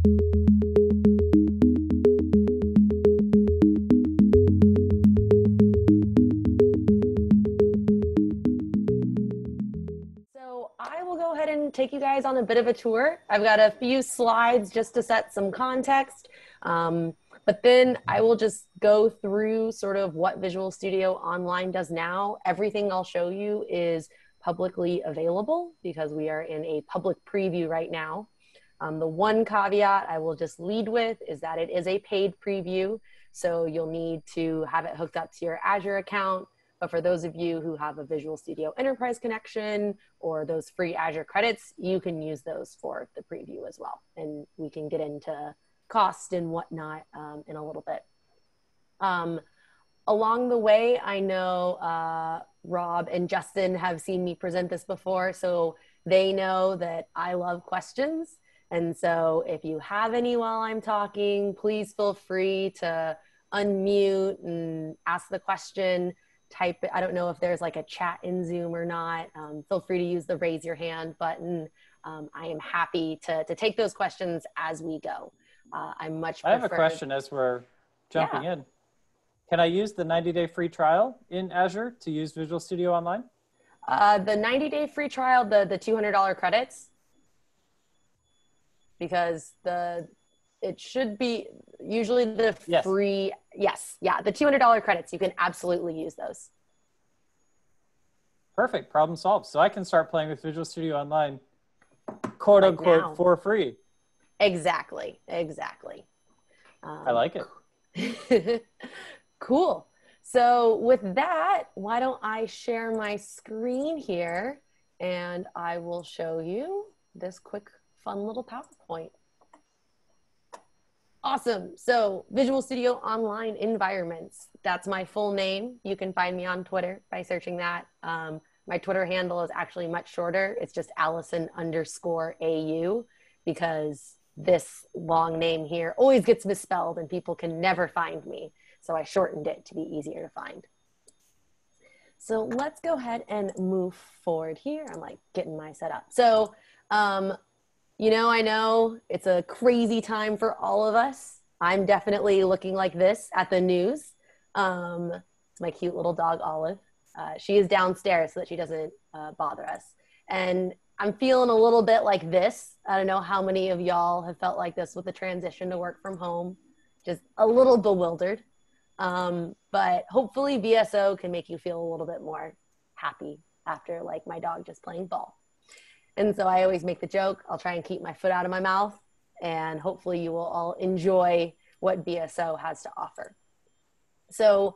So I will go ahead and take you guys on a bit of a tour. I've got a few slides just to set some context, but then I will just go through sort of what Visual Studio Online does now. Everything I'll show you is publicly available because we are in a public preview right now. The one caveat I will just lead with is that it is a paid preview, so you'll need to have it hooked up to your Azure account. But for those of you who have a Visual Studio Enterprise connection or those free Azure credits, you can use those for the preview as well. And we can get into cost and whatnot in a little bit. Along the way, I know Rob and Justin have seen me present this before, so they know that I love questions. And so if you have any while I'm talking, please feel free to unmute and ask the question. Type it. I don't know if there's like a chat in Zoom or not. Feel free to use the raise your hand button. I am happy to take those questions as we go. I have a question as we're jumping in. Can I use the 90-day free trial in Azure to use Visual Studio Online? The 90-day free trial, the $200 credits, because it should be usually the free. Yes. Yeah. The $200 credits, you can absolutely use those. Perfect. Problem solved. So I can start playing with Visual Studio Online, quote unquote, for free. Exactly. Exactly. I like it. Cool. So with that, why don't I share my screen here and I will show you this quick, fun little PowerPoint. Awesome. So Visual Studio Online Environments, that's my full name. You can find me on Twitter by searching that. My Twitter handle is actually much shorter. It's just Allison_AU because this long name here always gets misspelled and people can never find me. So I shortened it to be easier to find. So let's go ahead and move forward here. I'm like getting my setup. So, you know, I know it's a crazy time for all of us. I'm definitely looking like this at the news. It's my cute little dog, Olive. She is downstairs so that she doesn't bother us. And I'm feeling a little bit like this. I don't know how many of y'all have felt like this with the transition to work from home. Just a little bewildered. But hopefully VSO can make you feel a little bit more happy after like my dog just playing ball. And so I always make the joke, I'll try and keep my foot out of my mouth, and hopefully you will all enjoy what VSO has to offer. So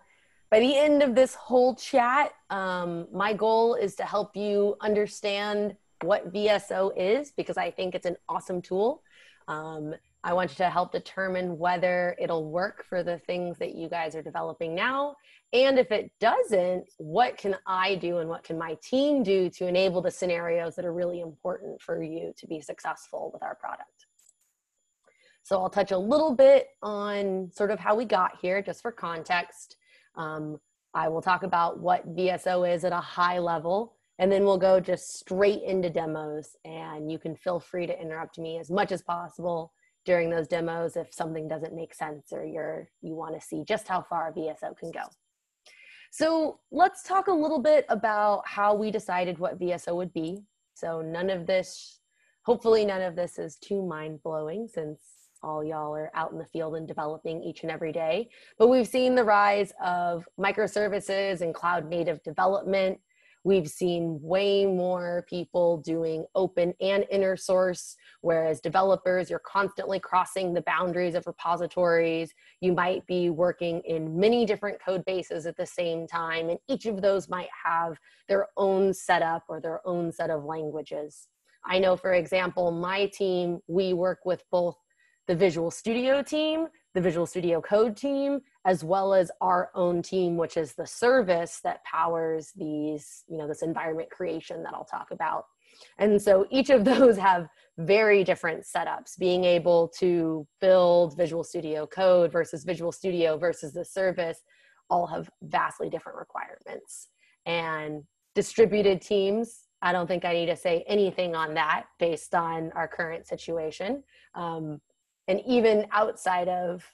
by the end of this whole chat, my goal is to help you understand what VSO is, because I think it's an awesome tool. I want you to help determine whether it'll work for the things that you guys are developing now. And if it doesn't, what can I do and what can my team do to enable the scenarios that are really important for you to be successful with our product? So I'll touch a little bit on sort of how we got here, just for context. I will talk about what VSO is at a high level, and then we'll go just straight into demos, and you can feel free to interrupt me as much as possible during those demos if something doesn't make sense or you want to see just how far VSO can go. So let's talk a little bit about how we decided what VSO would be. So hopefully none of this is too mind-blowing since all y'all are out in the field and developing each and every day. But we've seen the rise of microservices and cloud native development. We've seen way more people doing open and inner source, whereas developers, you're constantly crossing the boundaries of repositories. You might be working in many different code bases at the same time, and each of those might have their own setup or their own set of languages. I know, for example, my team, we work with both the Visual Studio team, the Visual Studio Code team, as well as our own team, which is the service that powers these, this environment creation that I'll talk about. And so each of those have very different setups. Being able to build Visual Studio Code versus Visual Studio versus the service all have vastly different requirements. And distributed teams, I don't think I need to say anything on that based on our current situation. And even outside of,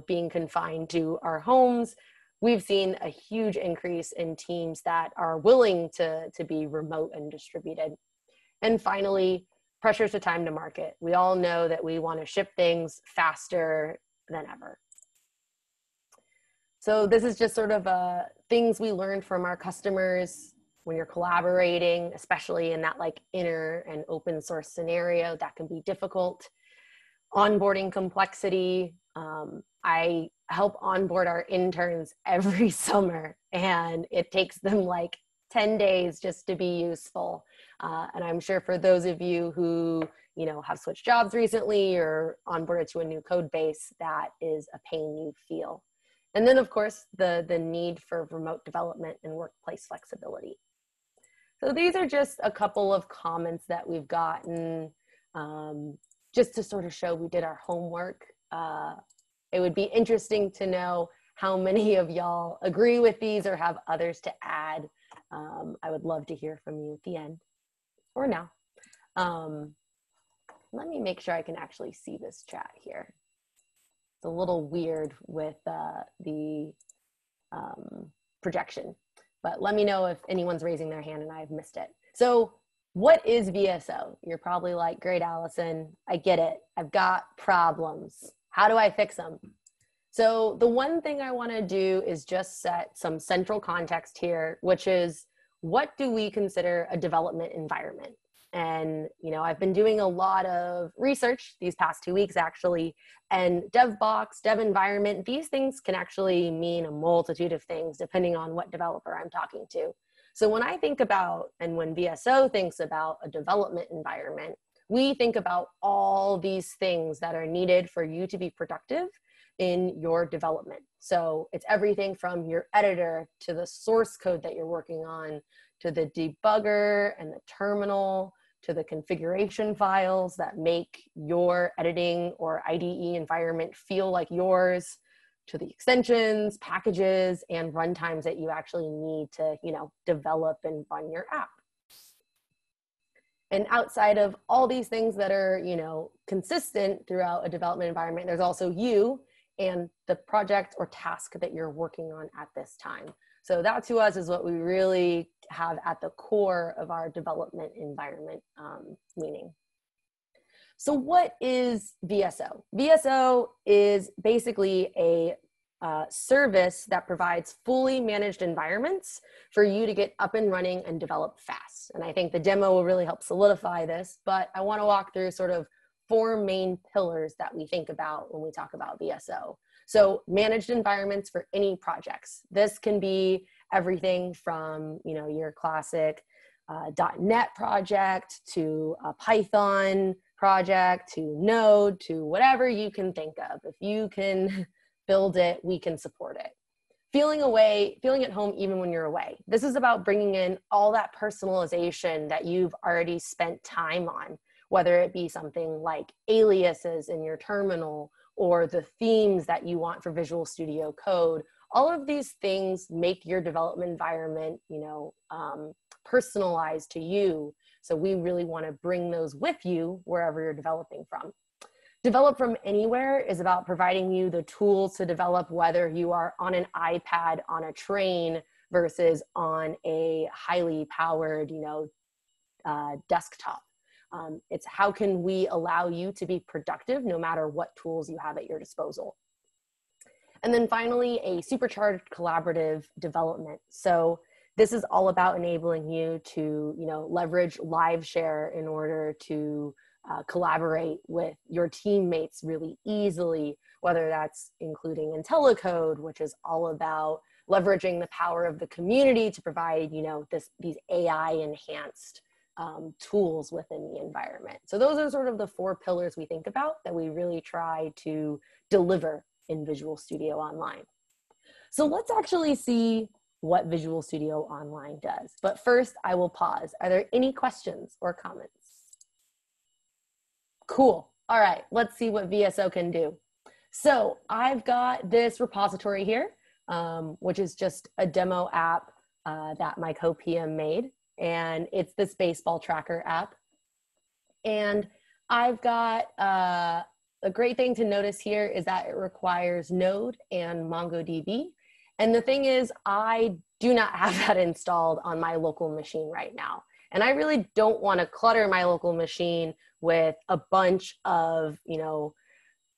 being confined to our homes, we've seen a huge increase in teams that are willing to be remote and distributed. And finally, pressures to time to market. We all know that we want to ship things faster than ever. So this is just sort of things we learned from our customers. When you're collaborating, especially in that like inner and open source scenario, that can be difficult. Onboarding complexity. I help onboard our interns every summer, and it takes them like 10 days just to be useful. And I'm sure for those of you who, have switched jobs recently or onboarded to a new code base, that is a pain you feel. And then of course, the need for remote development and workplace flexibility. So these are just a couple of comments that we've gotten just to sort of show we did our homework. It would be interesting to know how many of y'all agree with these or have others to add. I would love to hear from you at the end or now. Let me make sure I can actually see this chat here. It's a little weird with the projection, but let me know if anyone's raising their hand and I've missed it. So what is VSO? You're probably like, great, Allison, I get it. I've got problems. How do I fix them? So the one thing I want to do is just set some central context here, which is, what do we consider a development environment? And, I've been doing a lot of research these past 2 weeks, actually, and DevBox, dev environment, these things can actually mean a multitude of things depending on what developer I'm talking to. So when I think about, and when VSO thinks about a development environment, we think about all these things that are needed for you to be productive in your development. So it's everything from your editor to the source code that you're working on, to the debugger and the terminal, to the configuration files that make your editing or IDE environment feel like yours, to the extensions, packages, and runtimes that you actually need to, develop and run your app. And outside of all these things that are, consistent throughout a development environment, there's also you and the project or task that you're working on at this time. So that to us is what we really have at the core of our development environment meaning. So what is VSO? VSO is basically a service that provides fully managed environments for you to get up and running and develop fast. And I think the demo will really help solidify this, but I want to walk through sort of 4 main pillars that we think about when we talk about VSO. So managed environments for any projects. This can be everything from, your classic .NET project to a Python project to Node to whatever you can think of. If you can build it, we can support it. Feeling at home even when you're away. This is about bringing in all that personalization that you've already spent time on, whether it be something like aliases in your terminal or the themes that you want for Visual Studio Code. All of these things make your development environment, personalized to you. So we really want to bring those with you wherever you're developing from. Develop from anywhere is about providing you the tools to develop, whether you are on an iPad, on a train, versus on a highly powered, desktop. It's how can we allow you to be productive no matter what tools you have at your disposal. And then finally, a supercharged collaborative development. So this is all about enabling you to, leverage live share in order to collaborate with your teammates really easily, whether that's including IntelliCode, which is all about leveraging the power of the community to provide, these AI enhanced tools within the environment. So those are sort of the 4 pillars we think about that we really try to deliver in Visual Studio Online. So let's actually see what Visual Studio Online does. But first, I will pause. Are there any questions or comments? Cool. All right, let's see what VSO can do. So I've got this repository here, which is just a demo app that my co-PM made. And it's this baseball tracker app. And I've got a great thing to notice here is that it requires Node and MongoDB. And the thing is, I do not have that installed on my local machine right now. And I really don't want to clutter my local machine with a bunch of,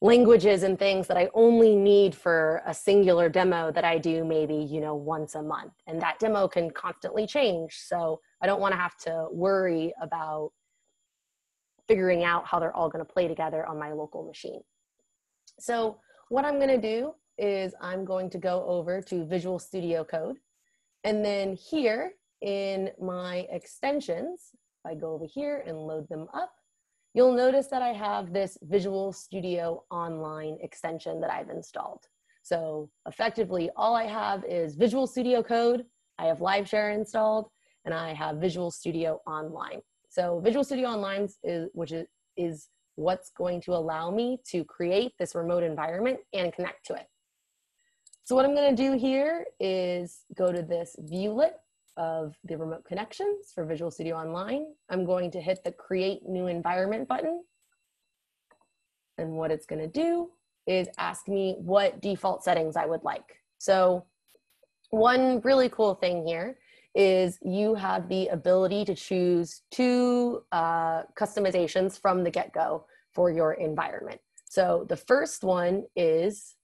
languages and things that I only need for a singular demo that I do maybe, once a month. And that demo can constantly change. So I don't want to have to worry about figuring out how they're all going to play together on my local machine. So what I'm going to do is I'm going to go over to Visual Studio Code. And then here in my extensions, if I go over here and load them up, you'll notice that I have this Visual Studio Online extension that I've installed. So effectively, all I have is Visual Studio Code, I have LiveShare installed, and I have Visual Studio Online. So Visual Studio Online is what's going to allow me to create this remote environment and connect to it. So what I'm going to do here is go to this viewlet of the remote connections for Visual Studio Online. I'm going to hit the Create New Environment button. And what it's going to do is ask me what default settings I would like. So one really cool thing here is you have the ability to choose two customizations from the get-go for your environment. So the first one is,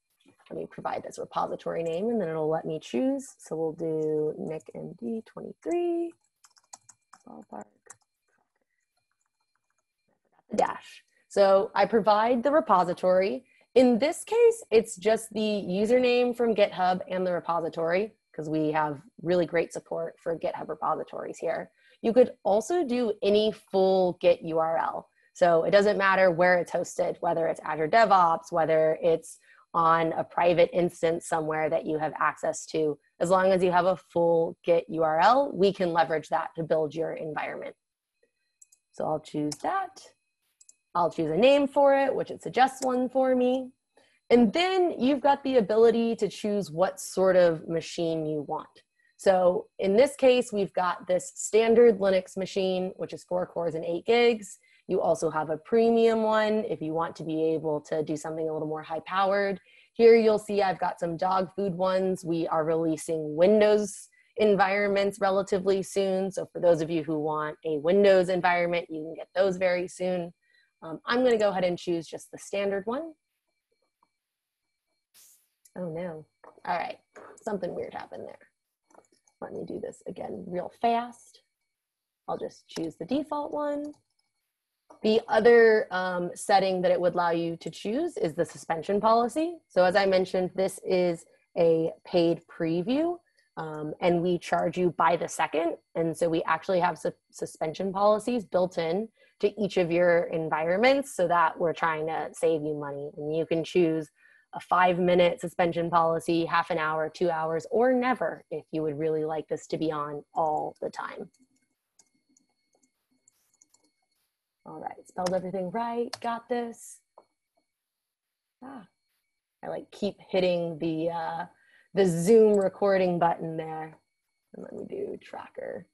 let me provide this repository name and then it'll let me choose. So we'll do NickMD23, ballpark, the dash. So I provide the repository. In this case, it's just the username from GitHub and the repository because we have really great support for GitHub repositories here. You could also do any full Git URL. So it doesn't matter where it's hosted, whether it's Azure DevOps, whether it's on a private instance somewhere that you have access to. As long as you have a full Git URL, we can leverage that to build your environment. So I'll choose that. I'll choose a name for it, which it suggests one for me. And then you've got the ability to choose what sort of machine you want. So in this case, we've got this standard Linux machine, which is 4 cores and 8 gigs. You also have a premium one if you want to be able to do something a little more high powered. Here you'll see I've got some dog food ones. We are releasing Windows environments relatively soon. So for those of you who want a Windows environment, you can get those very soon. I'm going to go ahead and choose just the standard one. Oh no. All right. Something weird happened there. Let me do this again real fast. I'll just choose the default one. The other setting that it would allow you to choose is the suspension policy. So as I mentioned, this is a paid preview and we charge you by the second. And so we actually have suspension policies built in to each of your environments so that we're trying to save you money. And you can choose a 5-minute suspension policy, half an hour, 2 hours, or never if you would really like this to be on all the time. All right, spelled everything right, got this. I like keep hitting the Zoom recording button there. And let me do tracker.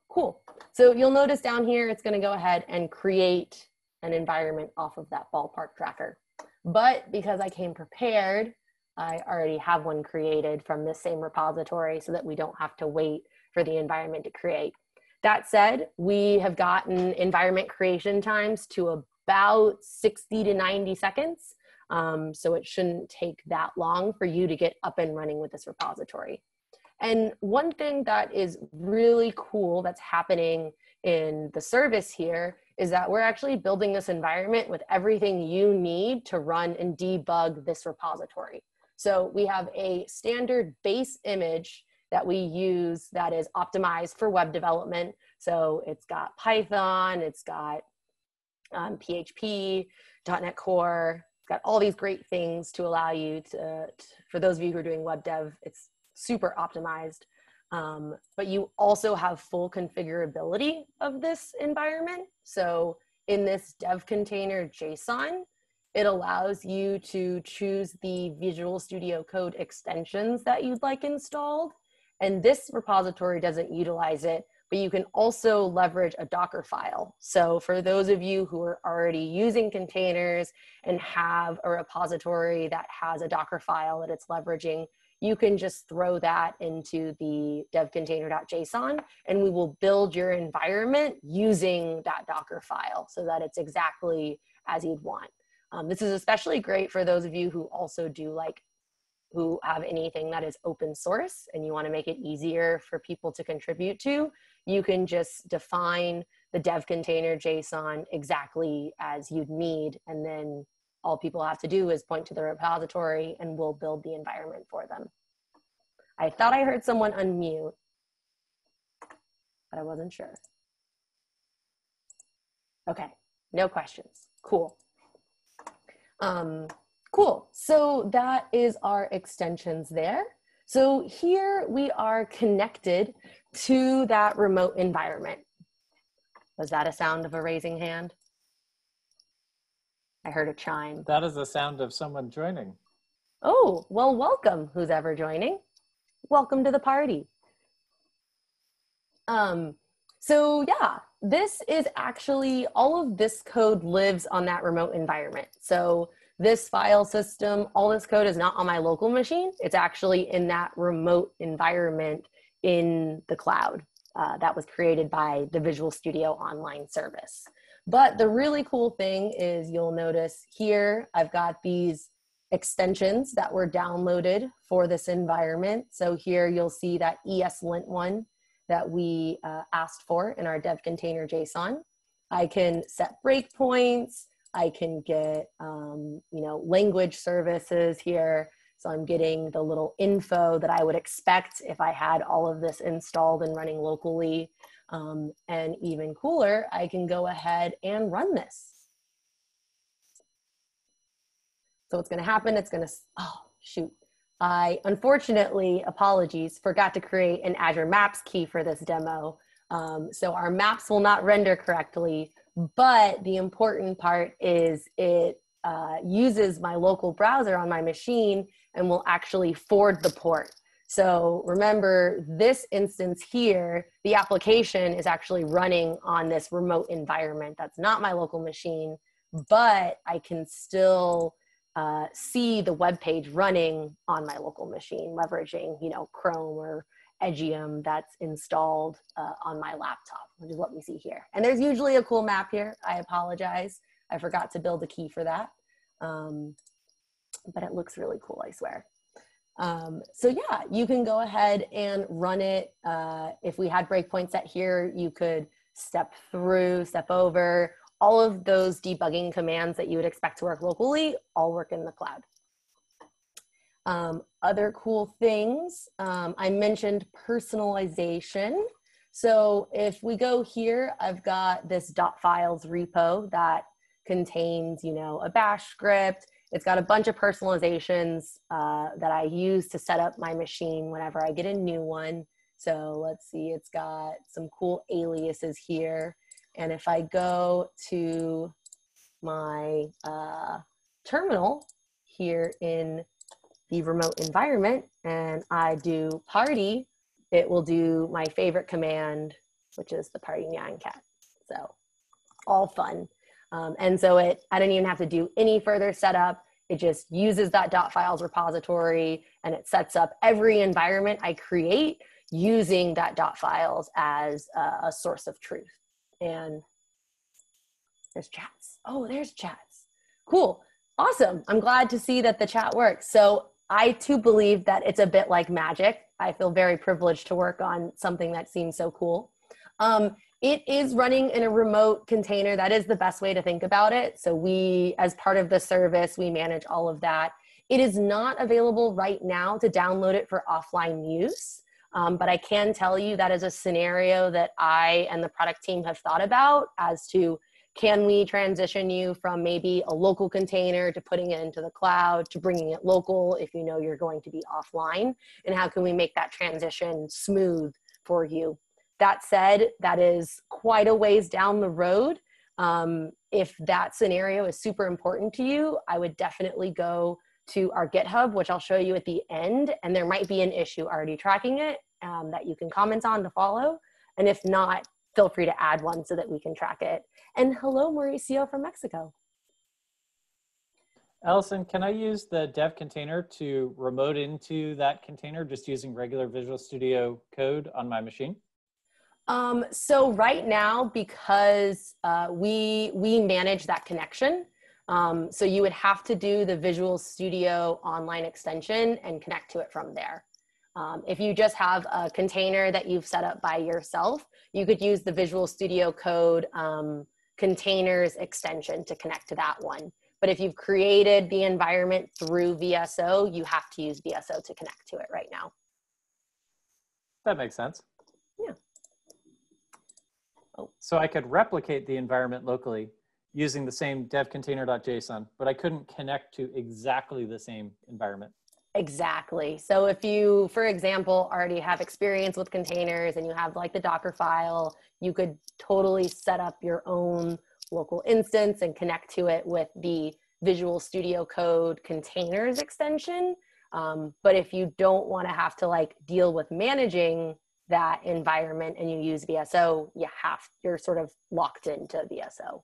Cool, so you'll notice down here, it's gonna go ahead and create an environment off of that ballpark tracker. But because I came prepared, I already have one created from this same repository so that we don't have to wait for the environment to create. That said, we have gotten environment creation times to about 60 to 90 seconds. So it shouldn't take that long for you to get up and running with this repository. And one thing that is really cool that's happening in the service here is that we're actually building this environment with everything you need to run and debug this repository. So we have a standard base image that we use that is optimized for web development. So it's got Python, it's got PHP, .NET Core, it's got all these great things to allow you to, for those of you who are doing web dev, it's super optimized. But you also have full configurability of this environment. So in this dev container JSON, it allows you to choose the Visual Studio Code extensions that you'd like installed. And this repository doesn't utilize it, but you can also leverage a Docker file. So for those of you who are already using containers and have a repository that has a Docker file that it's leveraging, you can just throw that into the devcontainer.json, and we will build your environment using that Docker file so that it's exactly as you'd want. This is especially great for those of you who also do who have anything that is open source and you want to make it easier for people to contribute to. You can just define the dev container JSON exactly as you'd need, and then all people have to do is point to the repository and we'll build the environment for them. I thought I heard someone unmute, but I wasn't sure. Okay, no questions. Cool. Cool, so that is our extensions there. So here we are connected to that remote environment. Was that a sound of a raising hand? I heard a chime. That is the sound of someone joining. Oh, well, welcome, who's ever joining. Welcome to the party. So yeah, this is actually, all of this code lives on that remote environment. So this file system, all this code is not on my local machine. It's actually in that remote environment in the cloud that was created by the Visual Studio Online service. But the really cool thing is you'll notice here, I've got these extensions that were downloaded for this environment. So here you'll see that ESLint one that we asked for in our dev container JSON. I can set breakpoints. I can get, language services here. So I'm getting the little info that I would expect if I had all of this installed and running locally. And even cooler, I can go ahead and run this. So what's gonna happen, it's gonna, oh, shoot. I, unfortunately, apologies, forgot to create an Azure Maps key for this demo. So our maps will not render correctly, but the important part is it uses my local browser on my machine and will actually forward the port. So remember, this instance here, the application is actually running on this remote environment. That's not my local machine, but I can still see the web page running on my local machine, leveraging, Chrome or Edgeium that's installed on my laptop, which is what we see here. And there's usually a cool map here. I apologize. I forgot to build a key for that. But it looks really cool, I swear. So yeah, you can go ahead and run it. If we had breakpoints set here, you could step through, step over. All of those debugging commands that you would expect to work locally all work in the cloud. Other cool things, I mentioned personalization. So if we go here, I've got this .files repo that contains, a bash script. It's got a bunch of personalizations that I use to set up my machine whenever I get a new one. So let's see, it's got some cool aliases here. And if I go to my terminal here in the remote environment and I do party, it will do my favorite command, which is the party nyan cat. So all fun. And so I don't even have to do any further setup. It just uses that .files repository and it sets up every environment I create using that .files as a source of truth. And there's chats. Oh, there's chats. Cool. Awesome. I'm glad to see that the chat works. So I too believe that it's a bit like magic. I feel very privileged to work on something that seems so cool. It is running in a remote container. That is the best way to think about it. So we, as part of the service, we manage all of that. It is not available right now to download it for offline use. But I can tell you that is a scenario that I and the product team have thought about as to, can we transition you from maybe a local container to putting it into the cloud to bringing it local if you know you're going to be offline? And how can we make that transition smooth for you? That said, that is quite a ways down the road. If that scenario is super important to you, I would definitely go to our GitHub, which I'll show you at the end. And there might be an issue already tracking it that you can comment on to follow. And if not, feel free to add one so that we can track it. And hello, Mauricio from Mexico. Allison, can I use the dev container to remote into that container just using regular Visual Studio Code on my machine? So right now, because we manage that connection, so you would have to do the Visual Studio Online extension and connect to it from there. If you just have a container that you've set up by yourself, you could use the Visual Studio Code containers extension to connect to that one. But if you've created the environment through VSO, you have to use VSO to connect to it right now. That makes sense. Yeah. Oh. So I could replicate the environment locally using the same devcontainer.json, but I couldn't connect to exactly the same environment. Exactly. So if you, for example, already have experience with containers and you have like the Docker file, you could totally set up your own local instance and connect to it with the Visual Studio Code containers extension. But if you don't want to have to like deal with managing that environment and you use VSO, you're sort of locked into VSO.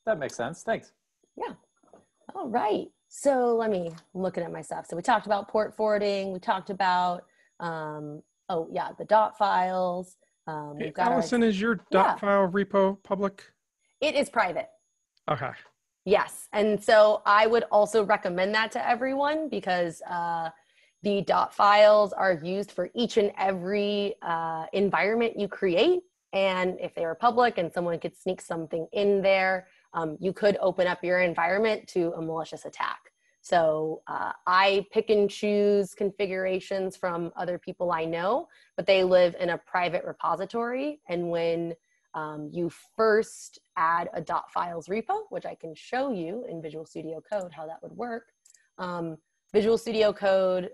That makes sense. Thanks. Yeah. All right. So I'm looking at my stuff. So we talked about port forwarding. We talked about, the dot files. Hey, Allison, is your dot file repo public? It is private. Okay. Yes. And so I would also recommend that to everyone because the dot files are used for each and every environment you create. And if they were public and someone could sneak something in there, you could open up your environment to a malicious attack. So I pick and choose configurations from other people I know, but they live in a private repository. And when you first add a .files repo, which I can show you in Visual Studio Code how that would work, Visual Studio Code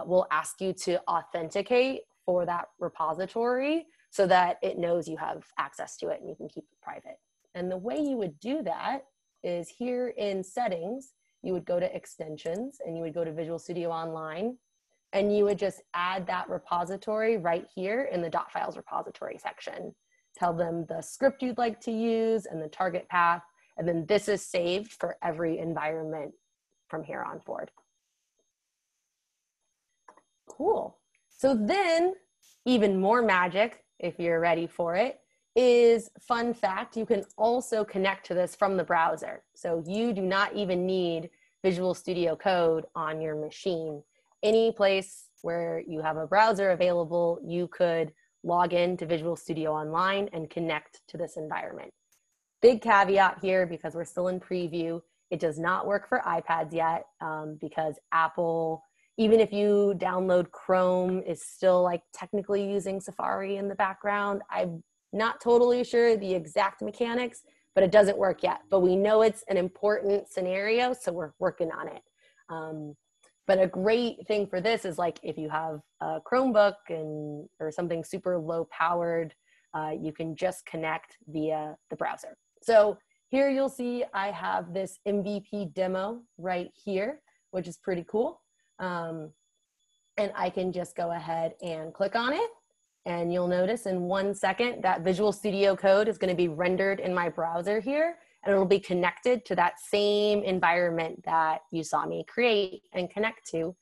will ask you to authenticate for that repository so that it knows you have access to it and you can keep it private. And the way you would do that is here in settings, you would go to extensions and you would go to Visual Studio Online and you would just add that repository right here in the .files repository section. Tell them the script you'd like to use and the target path. And then this is saved for every environment from here on forward. Cool. So then even more magic, if you're ready for it, is fun fact, you can also connect to this from the browser. So you do not even need Visual Studio Code on your machine. Any place where you have a browser available, you could log in to Visual Studio Online and connect to this environment. Big caveat here, because we're still in preview, it does not work for iPads yet because Apple, even if you download Chrome, is still like technically using Safari in the background. I'm not totally sure the exact mechanics, but it doesn't work yet. But we know it's an important scenario, so we're working on it. But a great thing for this is like if you have a Chromebook or something super low powered, you can just connect via the browser. So here you'll see I have this MVP demo right here, which is pretty cool. And I can just go ahead and click on it. And you'll notice in 1 second that Visual Studio Code is going to be rendered in my browser here, and it'll be connected to that same environment that you saw me create and connect to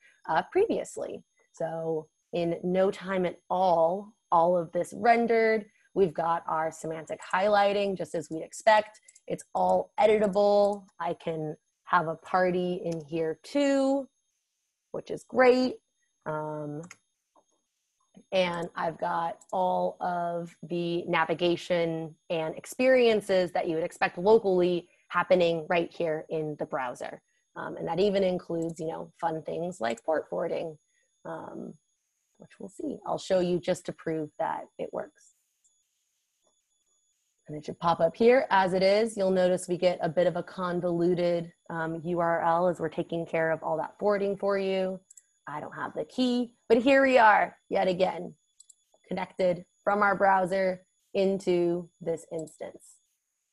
previously. So in no time at all of this rendered. We've got our semantic highlighting, just as we'd expect. It's all editable. I can have a party in here too, which is great. And I've got all of the navigation and experiences that you would expect locally happening right here in the browser. And that even includes, fun things like port forwarding, which we'll see. I'll show you just to prove that it works. And it should pop up here as it is. You'll notice we get a bit of a convoluted URL as we're taking care of all that forwarding for you. I don't have the key, but here we are yet again, connected from our browser into this instance.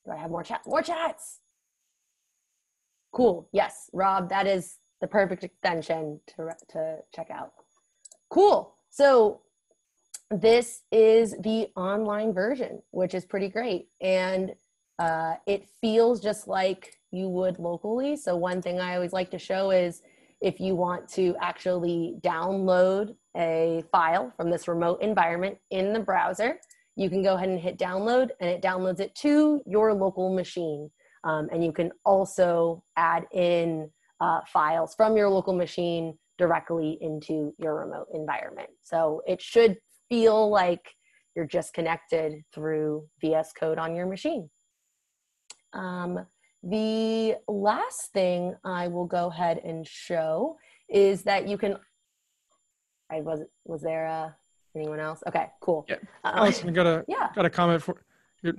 Do I have more chat? More chats! Cool, yes, Rob, that is the perfect extension to check out. Cool, so this is the online version, which is pretty great. And it feels just like you would locally. So one thing I always like to show is if you want to actually download a file from this remote environment in the browser, you can go ahead and hit download, and it downloads it to your local machine. And you can also add in files from your local machine directly into your remote environment. So it should feel like you're just connected through VS Code on your machine. The last thing I will go ahead and show is that you can, was there anyone else? Okay, cool. Yeah, Allison, got a comment for you.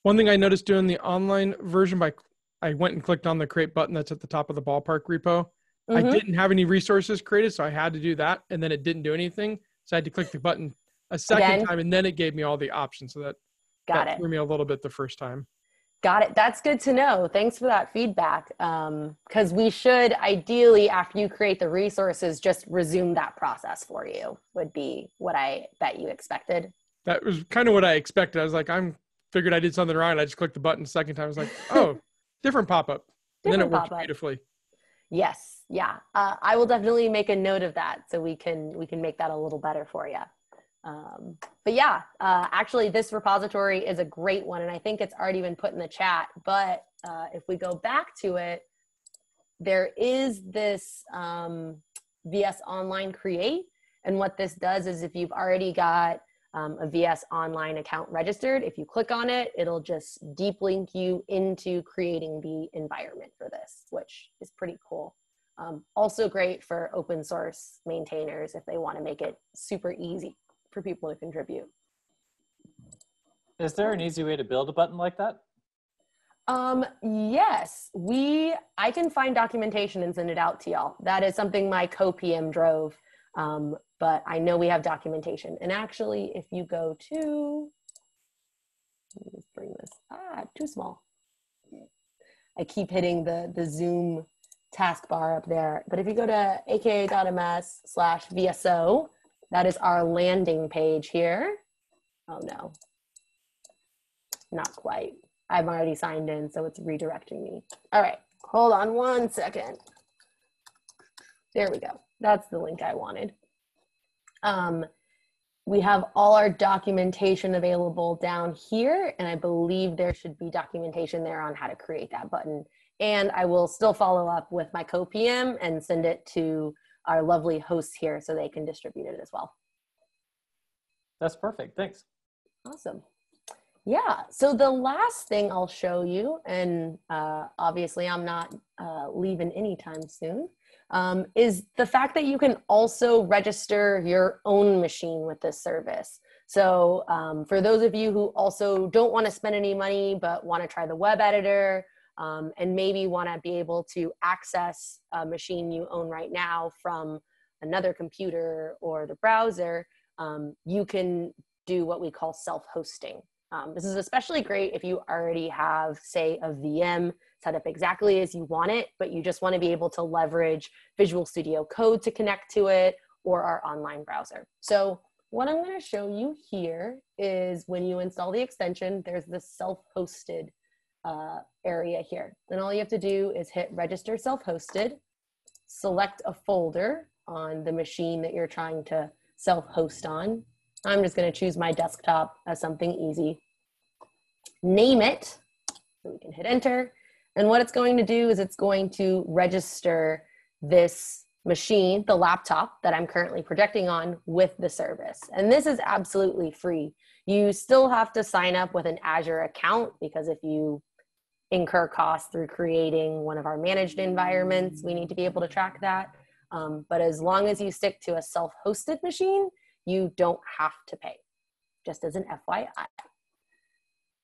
One thing I noticed doing the online version, I went and clicked on the create button that's at the top of the ballpark repo. I didn't have any resources created, so I had to do that, and then it didn't do anything. So I had to click the button a second time, and then it gave me all the options. So that threw me a little bit the first time. Got it. That's good to know. Thanks for that feedback. Because we should ideally, after you create the resources, just resume that process for you, would be what I bet you expected. That was kind of what I expected. I was like, figured I did something wrong. And I just clicked the button the second time. I was like, oh, different pop-up. And then it worked beautifully. Yes. Yeah. I will definitely make a note of that so we can make that a little better for you. But yeah, actually this repository is a great one, and I think it's already been put in the chat, but if we go back to it, there is this VS Online Create, and what this does is if you've already got a VS Online account registered, if you click on it, it'll just deep link you into creating the environment for this, which is pretty cool. Also great for open source maintainers if they want to make it super easy for people to contribute. Is there an easy way to build a button like that? Yes, I can find documentation and send it out to y'all. That is something my co-PM drove, but I know we have documentation. And actually, if you go to, let me just bring this, too small. I keep hitting the Zoom taskbar up there, but if you go to aka.ms/VSO, that is our landing page here. Oh no, not quite. I'm already signed in, so it's redirecting me. All right, hold on one second. There we go. That's the link I wanted. We have all our documentation available down here, and I believe there should be documentation there on how to create that button. And I will still follow up with my co-PM and send it to our lovely hosts here so they can distribute it as well. That's perfect. Thanks. Awesome. Yeah. So the last thing I'll show you, and obviously I'm not leaving anytime soon, is the fact that you can also register your own machine with this service. So for those of you who also don't want to spend any money but want to try the web editor, and maybe want to be able to access a machine you own right now from another computer or the browser, you can do what we call self-hosting. This is especially great if you already have, say, a VM set up exactly as you want it, but you just want to be able to leverage Visual Studio Code to connect to it or our online browser. So what I'm going to show you here is when you install the extension, there's this self-hosted area here. Then all you have to do is hit register self-hosted, select a folder on the machine that you're trying to self-host on. I'm just going to choose my desktop as something easy. Name it, so we can hit enter. And what it's going to do is it's going to register this machine, the laptop that I'm currently projecting on, with the service. And this is absolutely free. You still have to sign up with an Azure account, because if you incur costs through creating one of our managed environments, we need to be able to track that. But as long as you stick to a self-hosted machine, you don't have to pay, just as an FYI.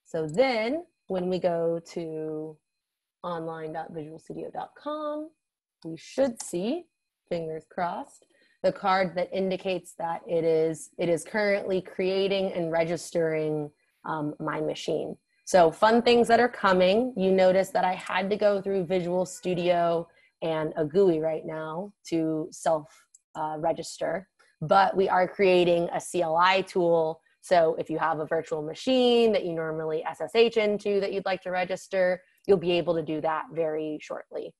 So then when we go to online.visualstudio.com, we should see, fingers crossed, the card that indicates that it is currently creating and registering my machine. So fun things that are coming. You notice that I had to go through Visual Studio and a GUI right now to self-register. but we are creating a CLI tool. So if you have a virtual machine that you normally SSH into that you'd like to register, you'll be able to do that very shortly.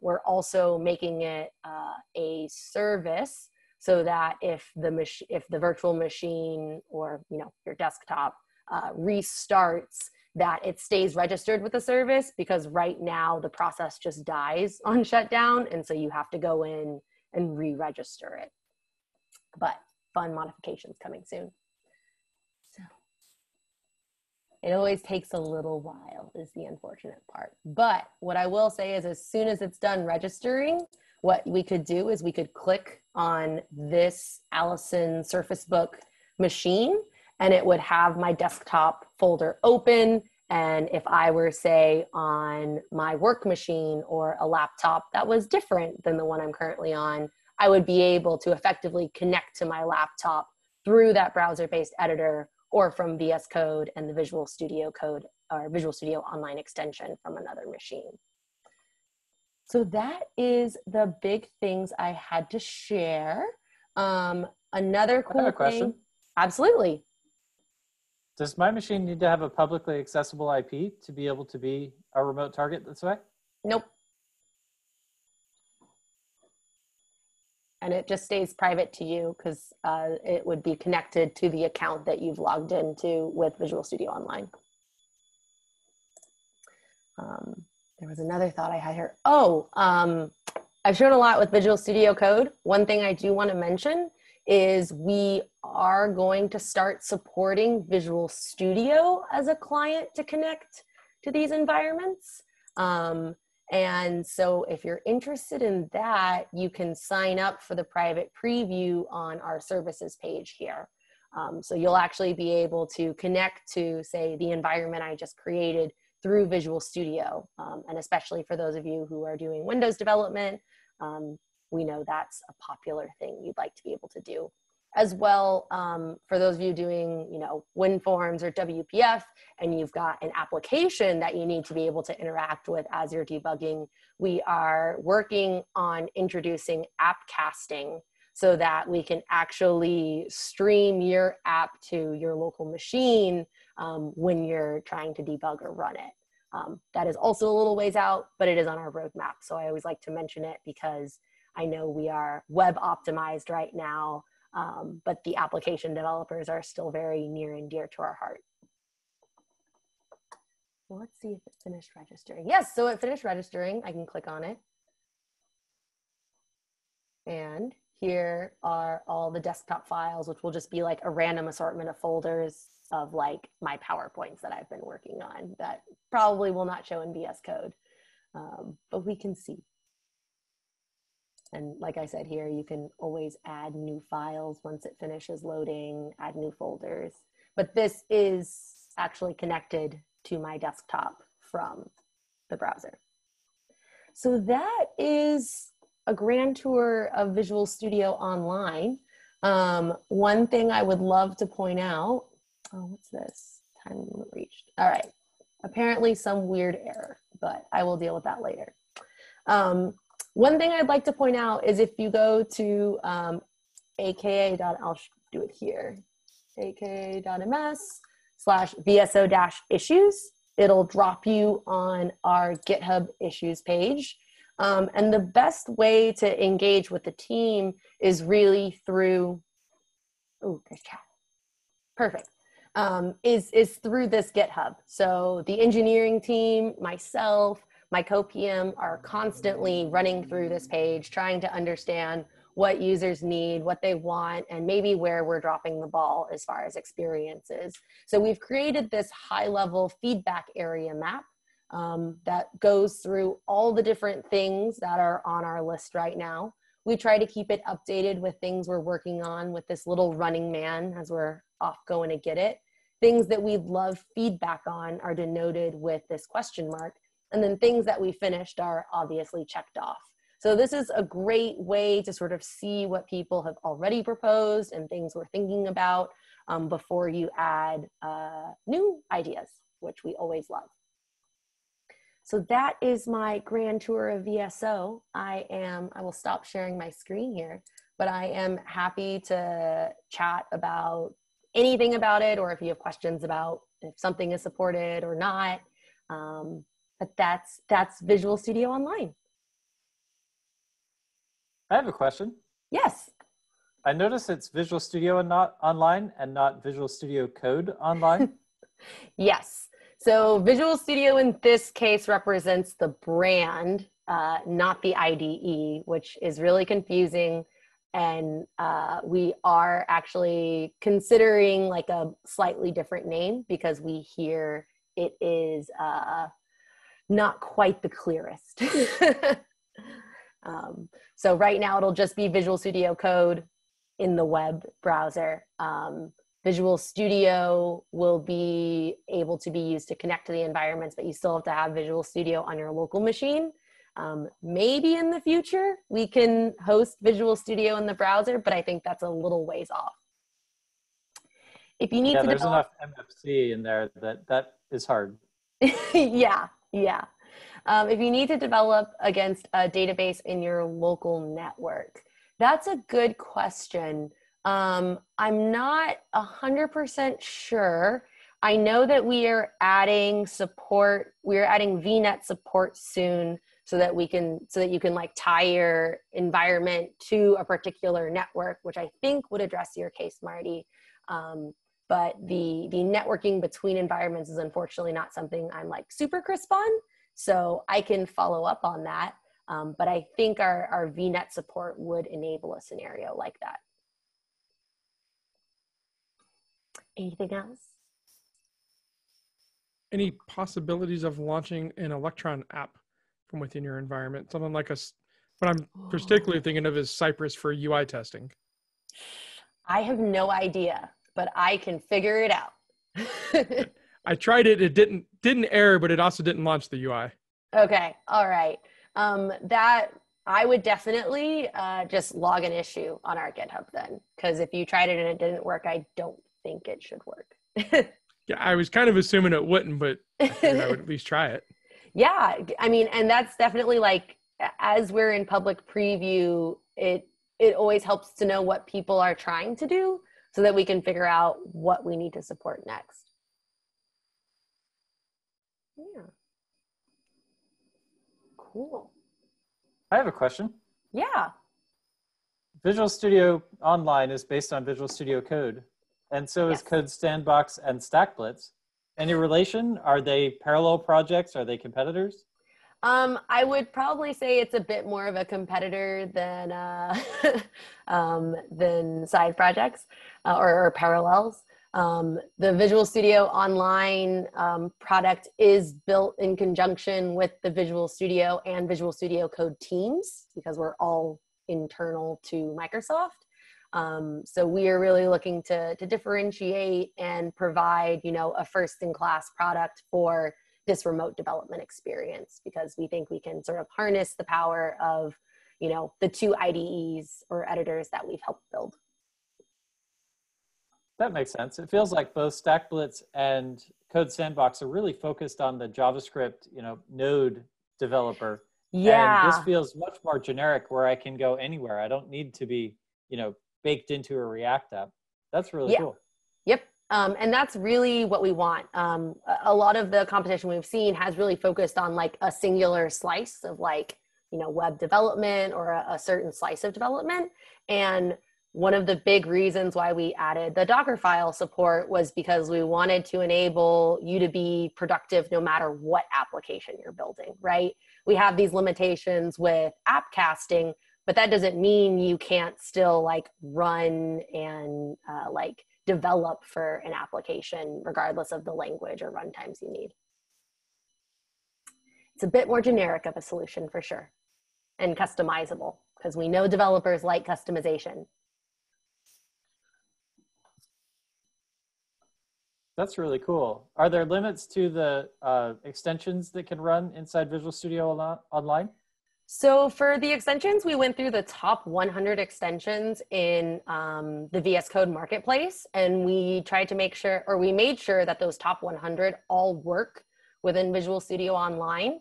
We're also making it a service so that if the virtual machine or your desktop restarts, that it stays registered with the service, because right now the process just dies on shutdown, and so you have to go in and re-register it. But fun modifications coming soon. So it always takes a little while is the unfortunate part. But what I will say is, as soon as it's done registering, what we could do is we could click on this Allison Surface Book machine, and it would have my desktop folder open. And if I were, say, on my work machine or a laptop that was different than the one I'm currently on, I would be able to effectively connect to my laptop through that browser-based editor, or from VS Code and the Visual Studio Code or Visual Studio Online extension from another machine. So that is the big things I had to share. Another cool question. thing. Absolutely. Does my machine need to have a publicly accessible IP to be able to be a remote target this way? Nope. And it just stays private to you, because it would be connected to the account that you've logged into with Visual Studio Online. There was another thought I had here. I've shown a lot with Visual Studio Code. One thing I do want to mention is we are going to start supporting Visual Studio as a client to connect to these environments. And so if you're interested in that, you can sign up for the private preview on our services page here. So you'll actually be able to connect to, say, the environment I just created through Visual Studio. And especially for those of you who are doing Windows development, we know that's a popular thing you'd like to be able to do. As well, for those of you doing, WinForms or WPF, and you've got an application that you need to be able to interact with Azure debugging, we are working on introducing app casting so that we can actually stream your app to your local machine when you're trying to debug or run it. That is also a little ways out, but it is on our roadmap. So I always like to mention it because I know we are web optimized right now, but the application developers are still very near and dear to our heart. Well, let's see if it finished registering. Yes, so it finished registering. I can click on it. And here are all the desktop files, which will just be like a random assortment of folders of like my PowerPoints that I've been working on that probably will not show in VS Code, but we can see. And like I said here, you can always add new files once it finishes loading, add new folders. But this is actually connected to my desktop from the browser. So that is a grand tour of Visual Studio Online. One thing I would love to point out, what's this? Time limit reached. All right. Apparently some weird error, but I will deal with that later. One thing I'd like to point out is if you go to I'll do it here, aka.ms/VSO-issues, it'll drop you on our GitHub issues page. And the best way to engage with the team is really through, there's chat. Perfect. Is through this GitHub. So the engineering team, myself, my co-PM are constantly running through this page, trying to understand what users need, what they want, and maybe where we're dropping the ball as far as experiences. So we've created this high-level feedback area map that goes through all the different things that are on our list right now. We try to keep it updated with things we're working on with this little running man as we're off going to get it. Things that we'd love feedback on are denoted with this question mark. And then things that we finished are obviously checked off. So this is a great way to sort of see what people have already proposed and things we're thinking about before you add new ideas, which we always love. So that is my grand tour of VSO. I will stop sharing my screen here, but I am happy to chat about anything about it, or if you have questions about if something is supported or not. But that's Visual Studio Online. I have a question. Yes. I notice it's Visual Studio and not online, and not Visual Studio Code online. Yes. So Visual Studio in this case represents the brand, not the IDE, which is really confusing. And we are actually considering like a slightly different name because we hear it is not quite the clearest. So right now it'll just be Visual Studio Code in the web browser. Visual Studio will be able to be used to connect to the environments, but you still have to have Visual Studio on your local machine. Maybe in the future we can host Visual Studio in the browser, but I think that's a little ways off. If you need to there's develop... enough MFC in there that is hard. Yeah. If you need to develop against a database in your local network, that's a good question. I'm not 100% sure. I know that we are adding support. We are adding VNet support soon, so that you can like tie your environment to a particular network, which I think would address your case, Marty. But the networking between environments is unfortunately not something I'm like super crisp on. So I can follow up on that. But I think our VNet support would enable a scenario like that. Anything else? Any possibilities of launching an Electron app from within your environment? Something like what I'm particularly thinking of is Cypress for UI testing. I have no idea, but I can figure it out. I tried it. It didn't error, but it also didn't launch the UI. Okay. All right. That I would definitely just log an issue on our GitHub then, because if you tried it and it didn't work, I don't think it should work. Yeah, I was kind of assuming it wouldn't, but I figured I would at least try it. Yeah, I mean, and that's definitely like, as we're in public preview, it always helps to know what people are trying to do so that we can figure out what we need to support next. Yeah. Cool. I have a question. Yeah. Visual Studio Online is based on Visual Studio Code, and so is Code Sandbox and StackBlitz. Any relation? Are they parallel projects? Are they competitors? I would probably say it's a bit more of a competitor than side projects or parallels. The Visual Studio Online product is built in conjunction with the Visual Studio and Visual Studio Code teams because we're all internal to Microsoft. So we are really looking to differentiate and provide, a first-in-class product for this remote development experience, because we think we can sort of harness the power of, the two IDEs or editors that we've helped build. That makes sense. It feels like both StackBlitz and Code Sandbox are really focused on the JavaScript, Node developer. Yeah. And this feels much more generic, where I can go anywhere. I don't need to be, baked into a React app. That's really cool. Yep. And that's really what we want. A lot of the competition we've seen has really focused on like a singular slice of like, web development or a certain slice of development. And one of the big reasons why we added the Dockerfile support was because we wanted to enable you to be productive no matter what application you're building, right? We have these limitations with app casting, but that doesn't mean you can't still like run and like develop for an application regardless of the language or runtimes you need. It's a bit more generic of a solution for sure, and customizable, because we know developers like customization. That's really cool. Are there limits to the extensions that can run inside Visual Studio Online? So for the extensions, we went through the top 100 extensions in the VS Code marketplace, and we tried to make sure, or we made sure that those top 100 all work within Visual Studio Online.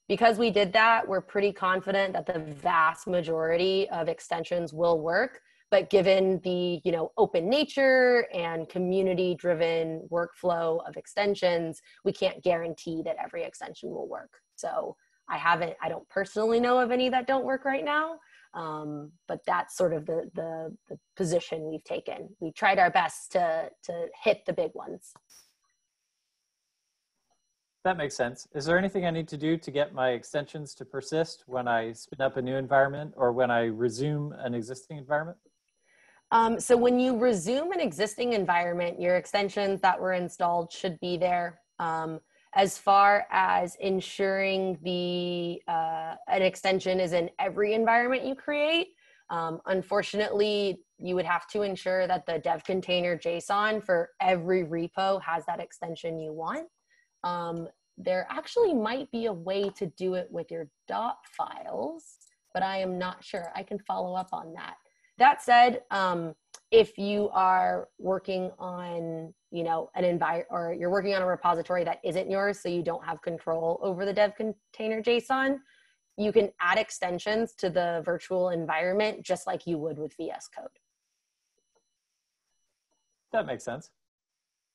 because we did that, we're pretty confident that the vast majority of extensions will work. But given the, you know, open nature and community-driven workflow of extensions, we can't guarantee that every extension will work. So I don't personally know of any that don't work right now, but that's sort of the position we've taken. We tried our best to hit the big ones. That makes sense. Is there anything I need to do to get my extensions to persist when I spin up a new environment or when I resume an existing environment? So when you resume an existing environment, your extensions that were installed should be there. As far as ensuring an extension is in every environment you create, unfortunately, you would have to ensure that the dev container JSON for every repo has that extension you want. There actually might be a way to do it with your dot files, but I am not sure. I can follow up on that. That said, if you are working on, you know, an environment, or you're working on a repository that isn't yours, so you don't have control over the dev container JSON, you can add extensions to the virtual environment just like you would with VS Code. That makes sense.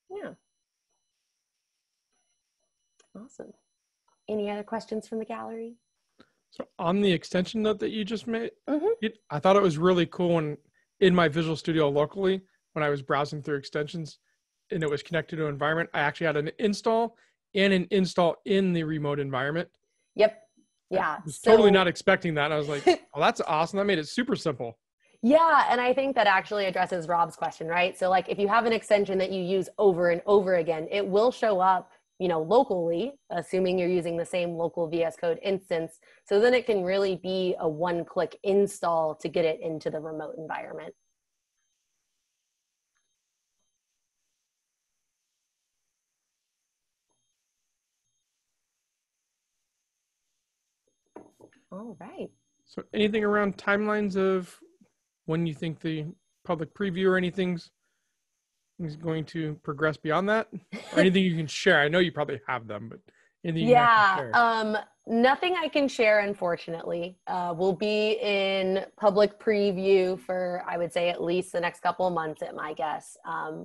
Yeah. Awesome. Any other questions from the gallery? So on the extension note that you just made, I thought it was really cool when in my Visual Studio locally, when I was browsing through extensions and it was connected to an environment, I actually had an install and an install in the remote environment. Yep. Yeah. I was totally not expecting that. And I was like, oh, that's awesome. That made it super simple. Yeah. And I think that actually addresses Rob's question, right? So like if you have an extension that you use over and over again, it will show up, you know, locally, assuming you're using the same local VS Code instance. So then it can really be a one-click install to get it into the remote environment. All right. So anything around timelines of when you think the public preview or anything's is going to progress beyond that, or anything you can share? I know you probably have them, but anything you can share? Nothing I can share, unfortunately. We'll be in public preview for, I would say, at least the next couple of months at my guess.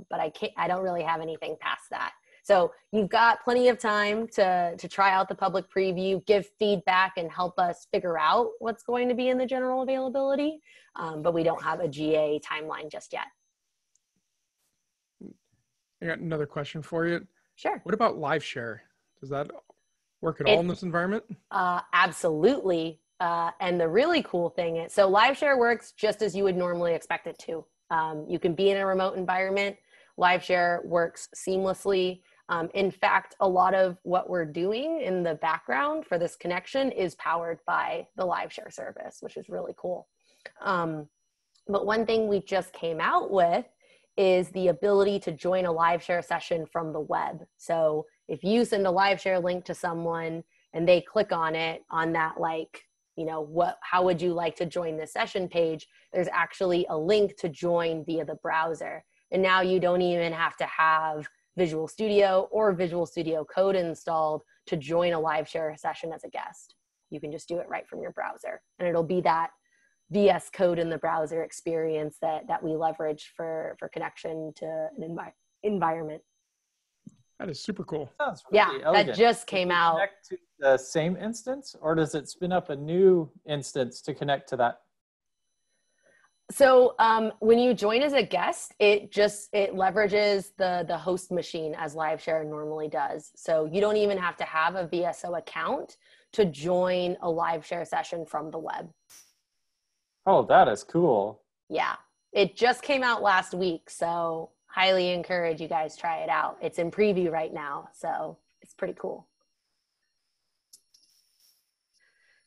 But I don't really have anything past that. So you've got plenty of time to try out the public preview, give feedback, and help us figure out what's going to be in the general availability. But we don't have a GA timeline just yet. I got another question for you. Sure. What about live share? Does that work at all in this environment? Absolutely. And the really cool thing is, so live share works just as you would normally expect it to. You can be in a remote environment. Live share works seamlessly. In fact, a lot of what we're doing in the background for this connection is powered by the live share service, which is really cool. But one thing we just came out with is the ability to join a live share session from the web. So if you send a live share link to someone and they click on it on that, like, you know, how would you like to join this session page, there's actually a link to join via the browser. And now you don't even have to have Visual Studio or Visual Studio Code installed to join a live share session as a guest. You can just do it right from your browser, and it'll be that VS Code in the browser experience that we leverage for connection to an environment. That is super cool. Sounds really elegant. That just came out. Connect to the same instance, or does it spin up a new instance to connect to that? So when you join as a guest, it leverages the host machine as live share normally does. So you don't even have to have a VSO account to join a live share session from the web. Oh, that is cool. Yeah, it just came out last week, so highly encourage you guys try it out. It's in preview right now, so it's pretty cool.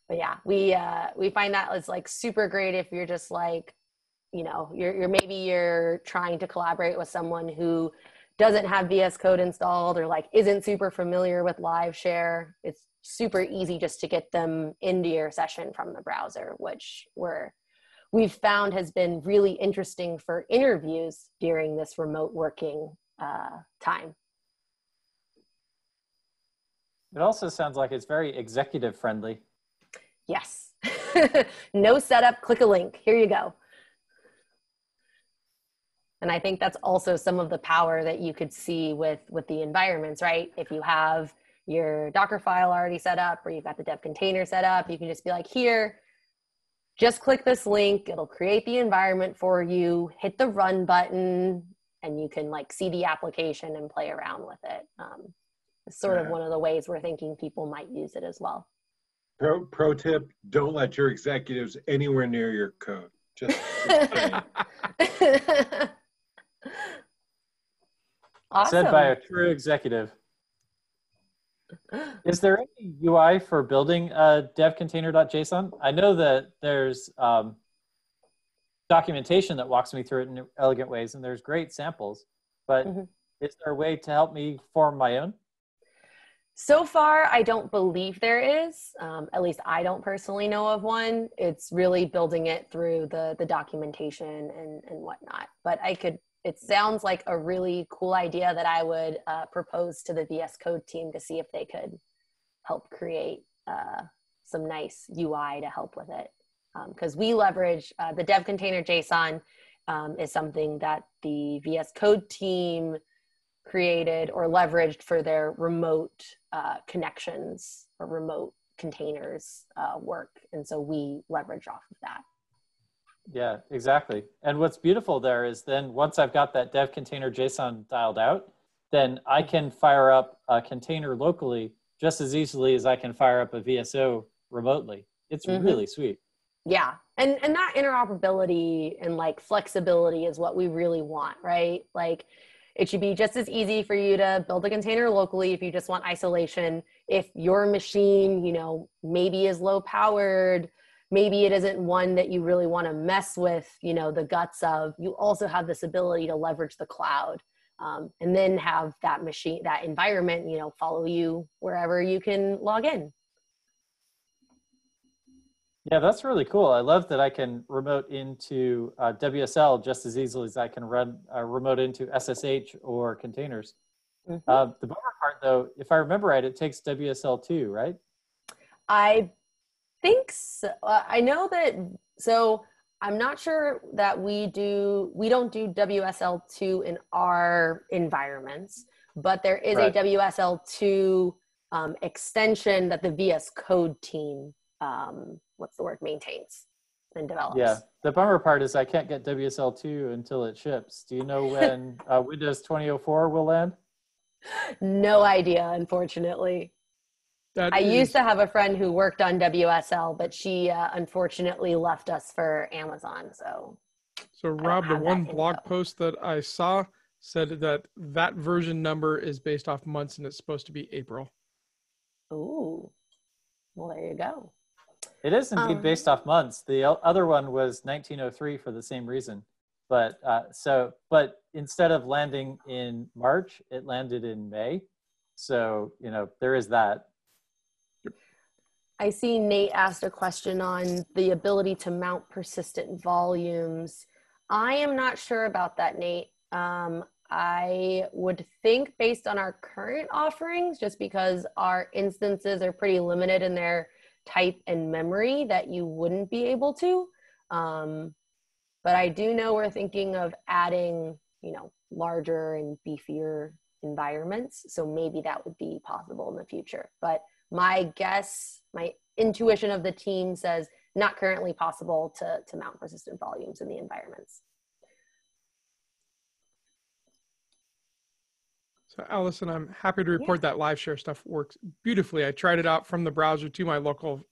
But yeah, we find that it's like super great if you're just like, you know, you're trying to collaborate with someone who doesn't have VS Code installed or like isn't super familiar with live share. It's super easy just to get them into your session from the browser, which we've found has been really interesting for interviews during this remote working time. It also sounds like it's very executive friendly. Yes. No setup, click a link. Here you go. And I think that's also some of the power that you could see with the environments, right? If you have your Docker file already set up, or you've got the dev container set up, you can just be like, here, just click this link. It'll create the environment for you, hit the run button, and you can like see the application and play around with it. It's sort of one of the ways we're thinking people might use it as well. Pro tip, don't let your executives anywhere near your code. Just Awesome. Said by a true executive. Is there any UI for building a devcontainer.json? I know that there's documentation that walks me through it in elegant ways, and there's great samples, but is there a way to help me form my own? So far, I don't believe there is. At least I don't personally know of one. It's really building it through the documentation and whatnot. But it sounds like a really cool idea that I would propose to the VS Code team to see if they could help create some nice UI to help with it. Because we leverage the dev container JSON is something that the VS Code team created or leveraged for their remote connections or remote containers work. And so we leverage off of that. Yeah, exactly. And what's beautiful there is then once I've got that dev container JSON dialed out, then I can fire up a container locally just as easily as I can fire up a VSO remotely. It's really sweet. Yeah. And that interoperability and like flexibility is what we really want, right? Like it should be just as easy for you to build a container locally if you just want isolation. If your machine, you know, maybe is low powered, maybe it isn't one that you really want to mess with, you know, the guts of, you also have this ability to leverage the cloud and then have that machine, that environment, you know, follow you wherever you can log in. Yeah, that's really cool. I love that I can remote into WSL just as easily as I can run remote into SSH or containers. The bummer part, though, if I remember right, it takes WSL2, right? I think so. I know that, so I'm not sure that we don't do WSL2 in our environments, but there is a WSL2 extension that the VS Code team maintains and develops. Yeah, the bummer part is I can't get WSL2 until it ships. Do you know when Windows 2004 will land? No idea, unfortunately. I used to have a friend who worked on WSL, but she unfortunately left us for Amazon. So Rob, the one blog post that I saw said that version number is based off months and it's supposed to be April. Ooh, well, there you go. It is indeed based off months. The other one was 1903 for the same reason. But but instead of landing in March, it landed in May. So, you know, there is that. I see Nate asked a question on the ability to mount persistent volumes. I am not sure about that, Nate. I would think based on our current offerings, just because our instances are pretty limited in their type and memory, that you wouldn't be able to. But I do know we're thinking of adding, you know, larger and beefier environments. So maybe that would be possible in the future. But my guess, my intuition of the team says not currently possible to mount persistent volumes in the environments. So Allison, I'm happy to report that live share stuff works beautifully. I tried it out from the browser to my local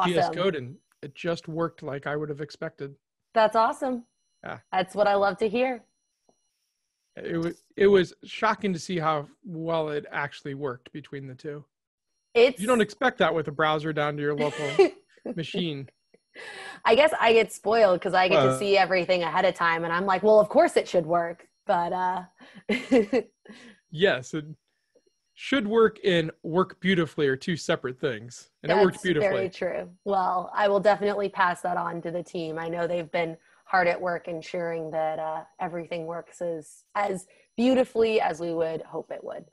VS Code and it just worked like I would have expected. That's awesome. Yeah. That's what I love to hear. It was shocking to see how well it actually worked between the two. You don't expect that with a browser down to your local machine. I guess I get spoiled because I get to see everything ahead of time and I'm like, well, of course it should work. But yes, it should work and work beautifully are two separate things. And it worked beautifully. Very true. Well, I will definitely pass that on to the team. I know they've been hard at work ensuring that everything works as beautifully as we would hope it would.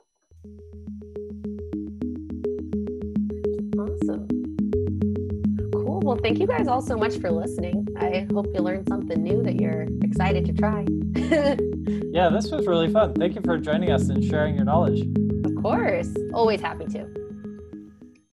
Well, thank you guys all so much for listening. I hope you learned something new that you're excited to try. Yeah, this was really fun. Thank you for joining us and sharing your knowledge. Of course. Always happy to.